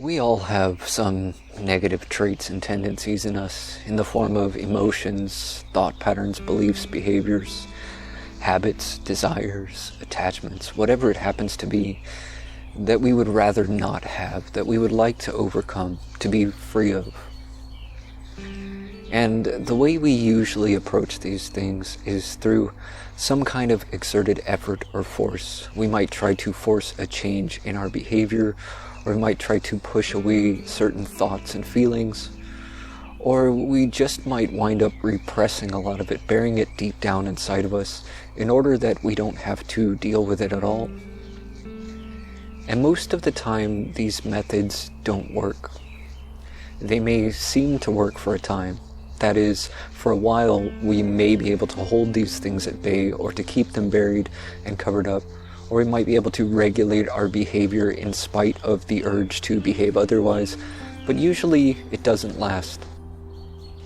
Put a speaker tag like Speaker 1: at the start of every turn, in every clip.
Speaker 1: We all have some negative traits and tendencies in us in the form of emotions, thought patterns, beliefs, behaviors, habits, desires, attachments, whatever it happens to be, that we would rather not have, that we would like to overcome, to be free of. And the way we usually approach these things is through some kind of exerted effort or force. We might try to force a change in our behavior, or we might try to push away certain thoughts and feelings, or we just might wind up repressing a lot of it, burying it deep down inside of us in order that we don't have to deal with it at all. And most of the time, these methods don't work. They may seem to work for a time. That is, for a while, we may be able to hold these things at bay or to keep them buried and covered up, or we might be able to regulate our behavior in spite of the urge to behave otherwise, but usually it doesn't last.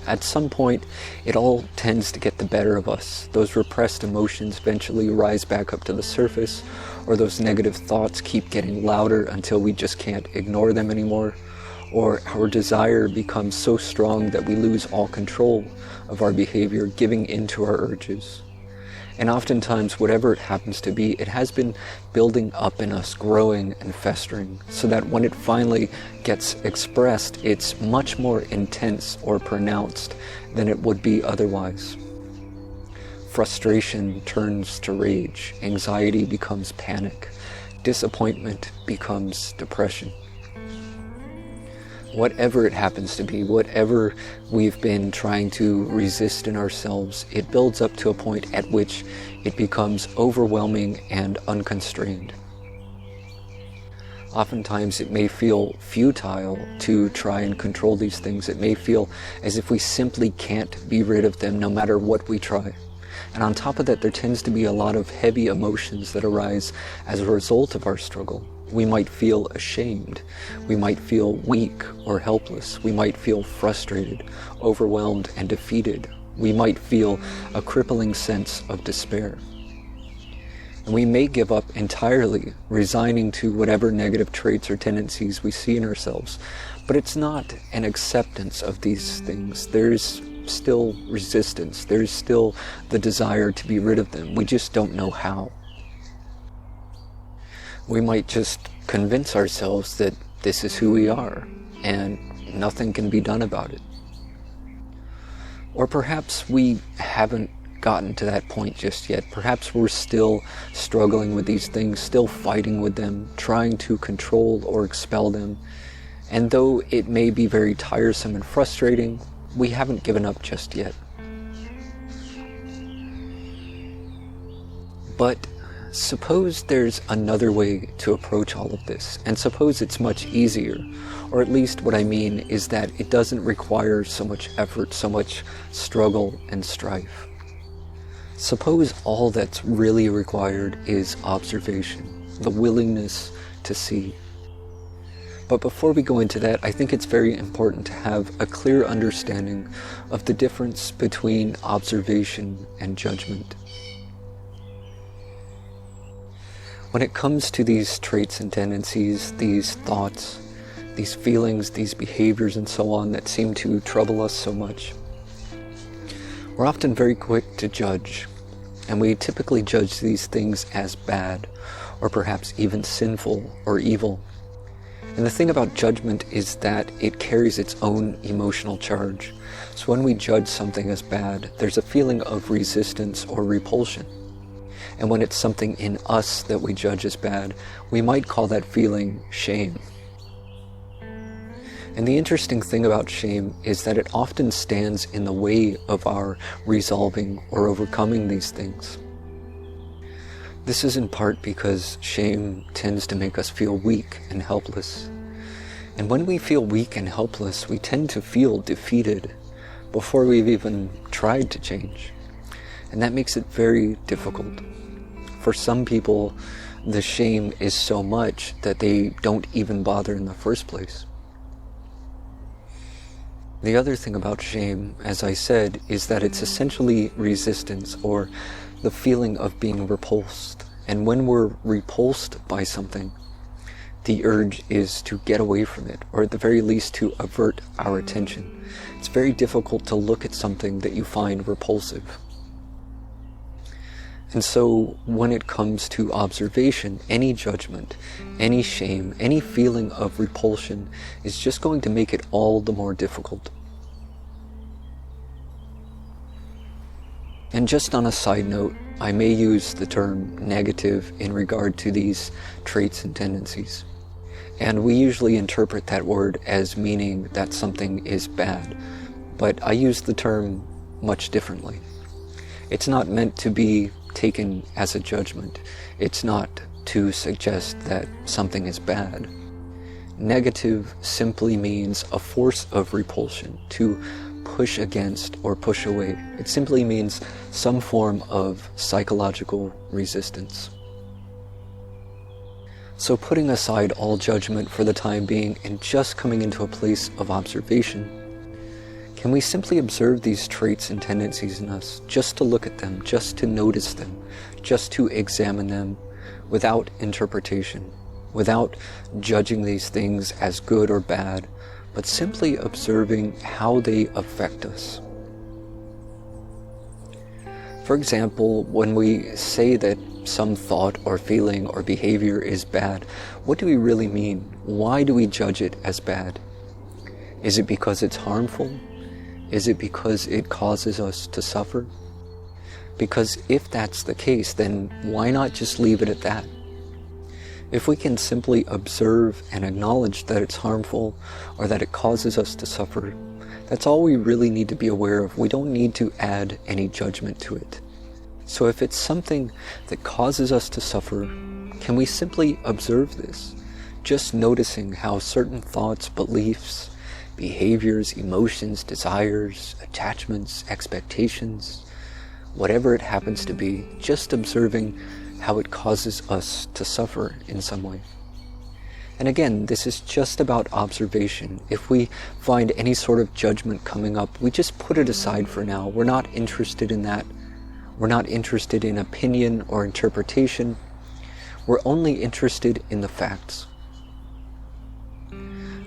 Speaker 1: At some point, it all tends to get the better of us. Those repressed emotions eventually rise back up to the surface, or those negative thoughts keep getting louder until we just can't ignore them anymore, or our desire becomes so strong that we lose all control of our behavior, giving in to our urges. And oftentimes, whatever it happens to be, it has been building up in us, growing and festering, so that when it finally gets expressed, it's much more intense or pronounced than it would be otherwise. Frustration turns to rage, anxiety becomes panic, disappointment becomes depression. Whatever it happens to be, whatever we've been trying to resist in ourselves, it builds up to a point at which it becomes overwhelming and unconstrained. Oftentimes it may feel futile to try and control these things. It may feel as if we simply can't be rid of them no matter what we try. And on top of that, there tends to be a lot of heavy emotions that arise as a result of our struggle. We might feel ashamed. We might feel weak or helpless. We might feel frustrated, overwhelmed, and defeated. We might feel a crippling sense of despair. And we may give up entirely, resigning to whatever negative traits or tendencies we see in ourselves. But it's not an acceptance of these things. There's still resistance. There's still the desire to be rid of them. We just don't know how. We might just convince ourselves that this is who we are and nothing can be done about it. Or perhaps we haven't gotten to that point just yet. Perhaps we're still struggling with these things, still fighting with them, trying to control or expel them. And though it may be very tiresome and frustrating, we haven't given up just yet. But suppose there's another way to approach all of this, and suppose it's much easier, or at least what I mean is that it doesn't require so much effort, so much struggle and strife. Suppose all that's really required is observation, the willingness to see. But before we go into that, I think it's very important to have a clear understanding of the difference between observation and judgment. When it comes to these traits and tendencies, these thoughts, these feelings, these behaviors and so on that seem to trouble us so much, we're often very quick to judge, and we typically judge these things as bad, or perhaps even sinful or evil. And the thing about judgment is that it carries its own emotional charge. So when we judge something as bad, there's a feeling of resistance or repulsion. And when it's something in us that we judge as bad, we might call that feeling shame. And the interesting thing about shame is that it often stands in the way of our resolving or overcoming these things. This is in part because shame tends to make us feel weak and helpless. And when we feel weak and helpless, we tend to feel defeated before we've even tried to change. And that makes it very difficult. For some people, the shame is so much that they don't even bother in the first place. The other thing about shame, as I said, is that it's essentially resistance or the feeling of being repulsed. And when we're repulsed by something, The urge is to get away from it, or at the very least to avert our attention. It's very difficult to look at something that you find repulsive. And so when it comes to observation, any judgment, any shame, any feeling of repulsion is just going to make it all the more difficult. And just on a side note, I may use the term negative in regard to these traits and tendencies. And we usually interpret that word as meaning that something is bad, but I use the term much differently. It's not meant to be taken as a judgment. It's not to suggest that something is bad. Negative simply means a force of repulsion, to push against or push away. It simply means some form of psychological resistance. So putting aside all judgment for the time being and just coming into a place of observation, can we simply observe these traits and tendencies in us, just to look at them, just to notice them, just to examine them without interpretation, without judging these things as good or bad, but simply observing how they affect us? For example, when we say that some thought or feeling or behavior is bad, what do we really mean? Why do we judge it as bad? Is it because it's harmful? Is it because it causes us to suffer? Because if that's the case, then why not just leave it at that? If we can simply observe and acknowledge that it's harmful or that it causes us to suffer, that's all we really need to be aware of. We don't need to add any judgment to it. So if it's something that causes us to suffer, can we simply observe this? Just noticing how certain thoughts, beliefs, behaviors, emotions, desires, attachments, expectations, whatever it happens to be, just observing how it causes us to suffer in some way. And again, this is just about observation. If we find any sort of judgment coming up, we just put it aside for now. We're not interested in that. We're not interested in opinion or interpretation. We're only interested in the facts.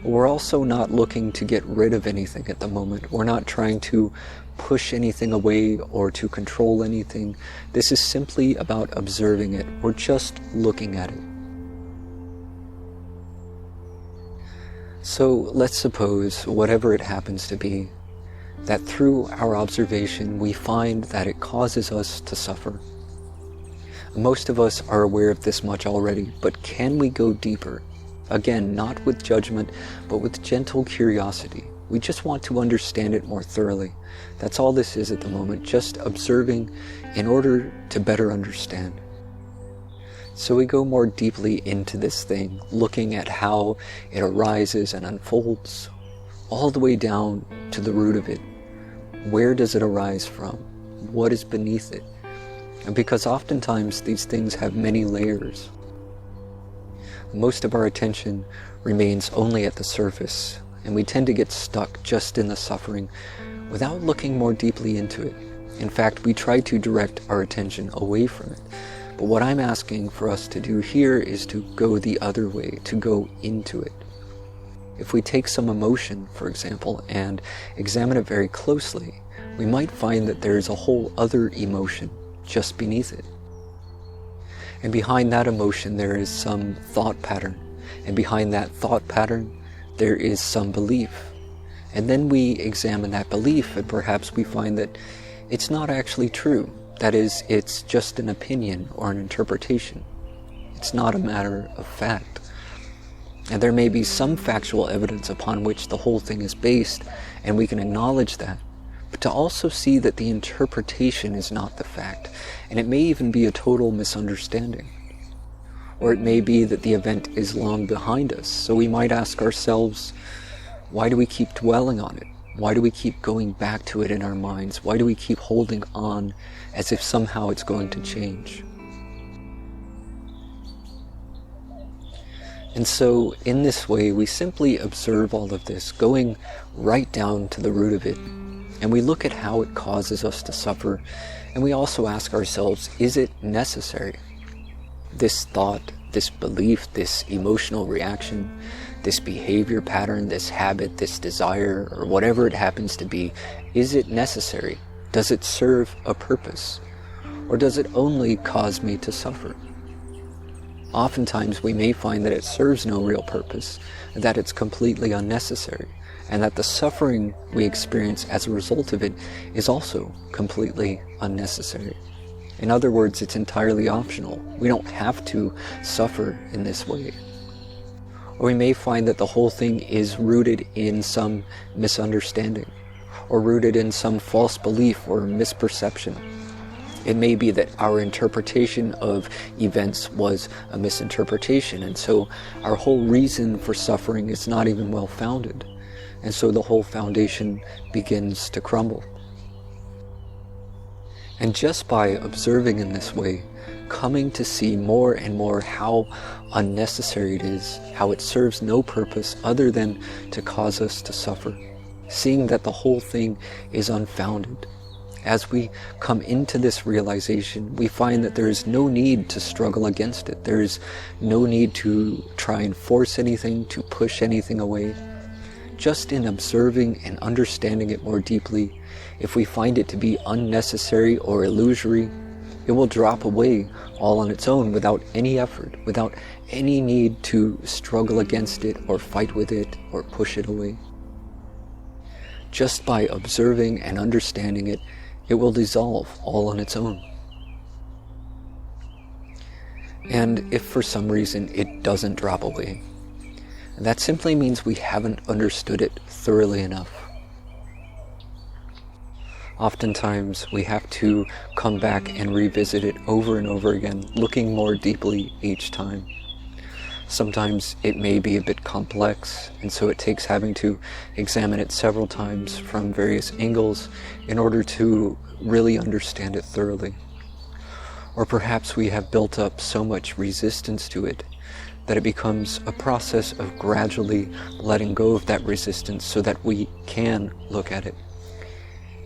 Speaker 1: We're also not looking to get rid of anything at the moment. We're not trying to push anything away or to control anything. This is simply about observing it. We're just looking at it. So let's suppose, whatever it happens to be, that through our observation we find that it causes us to suffer. Most of us are aware of this much already, but can we go deeper? Again, not with judgment, but with gentle curiosity. We just want to understand it more thoroughly. That's all this is at the moment, just observing in order to better understand. So we go more deeply into this thing, looking at how it arises and unfolds, all the way down to the root of it. Where does it arise from? What is beneath it? And because oftentimes these things have many layers, most of our attention remains only at the surface, and we tend to get stuck just in the suffering without looking more deeply into it. In fact, we try to direct our attention away from it. But what I'm asking for us to do here is to go the other way, to go into it. If we take some emotion, for example, and examine it very closely, we might find that there is a whole other emotion just beneath it. And behind that emotion there is some thought pattern. And behind that thought pattern there is some belief. And then we examine that belief and perhaps we find that it's not actually true. That is, it's just an opinion or an interpretation. It's not a matter of fact. And there may be some factual evidence upon which the whole thing is based, and we can acknowledge that. But to also see that the interpretation is not the fact, and it may even be a total misunderstanding. Or it may be that the event is long behind us, so we might ask ourselves, why do we keep dwelling on it? Why do we keep going back to it in our minds? Why do we keep holding on as if somehow it's going to change? And so in this way we simply observe all of this, going right down to the root of it. And we look at how it causes us to suffer. And we also ask ourselves, is it necessary? This thought, this belief, this emotional reaction, this behavior pattern, this habit, this desire, or whatever it happens to be, is it necessary? Does it serve a purpose? Or does it only cause me to suffer? Oftentimes we may find that it serves no real purpose, that it's completely unnecessary, and that the suffering we experience as a result of it is also completely unnecessary. In other words, it's entirely optional. We don't have to suffer in this way. Or we may find that the whole thing is rooted in some misunderstanding, or rooted in some false belief or misperception. It may be that our interpretation of events was a misinterpretation, and so our whole reason for suffering is not even well founded, and so the whole foundation begins to crumble. And just by observing in this way, coming to see more and more how unnecessary it is, how it serves no purpose other than to cause us to suffer, seeing that the whole thing is unfounded. As we come into this realization, we find that there is no need to struggle against it. There is no need to try and force anything, to push anything away. Just in observing and understanding it more deeply, if we find it to be unnecessary or illusory, it will drop away all on its own without any effort, without any need to struggle against it or fight with it or push it away. Just by observing and understanding it, it will dissolve all on its own. And if for some reason it doesn't drop away, that simply means we haven't understood it thoroughly enough. Oftentimes we have to come back and revisit it over and over again, looking more deeply each time. Sometimes it may be a bit complex, and so it takes having to examine it several times from various angles in order to really understand it thoroughly. Or perhaps we have built up so much resistance to it that it becomes a process of gradually letting go of that resistance so that we can look at it.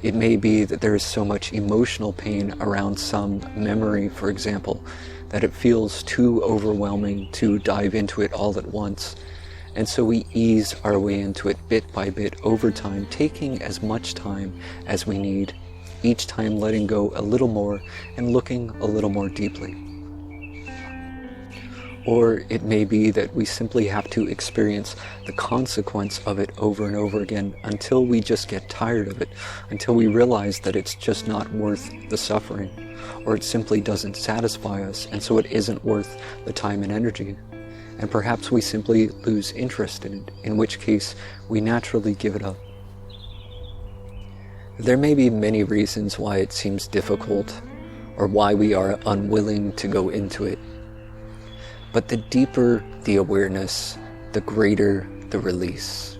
Speaker 1: It may be that there is so much emotional pain around some memory, for example, that it feels too overwhelming to dive into it all at once. And so we ease our way into it bit by bit over time, taking as much time as we need, each time letting go a little more and looking a little more deeply. Or it may be that we simply have to experience the consequence of it over and over again until we just get tired of it, until we realize that it's just not worth the suffering, or it simply doesn't satisfy us, and so it isn't worth the time and energy. And perhaps we simply lose interest in it, in which case we naturally give it up. There may be many reasons why it seems difficult, or why we are unwilling to go into it. But the deeper the awareness, the greater the release.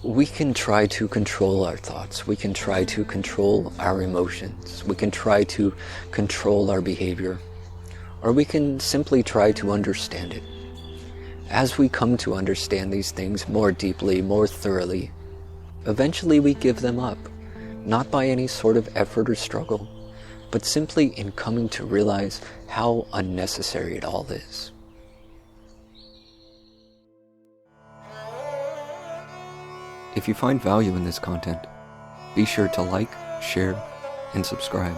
Speaker 1: We can try to control our thoughts. We can try to control our emotions. We can try to control our behavior. Or we can simply try to understand it. As we come to understand these things more deeply, more thoroughly, eventually we give them up, not by any sort of effort or struggle, but simply in coming to realize how unnecessary it all is. If you find value in this content, be sure to like, share, and subscribe.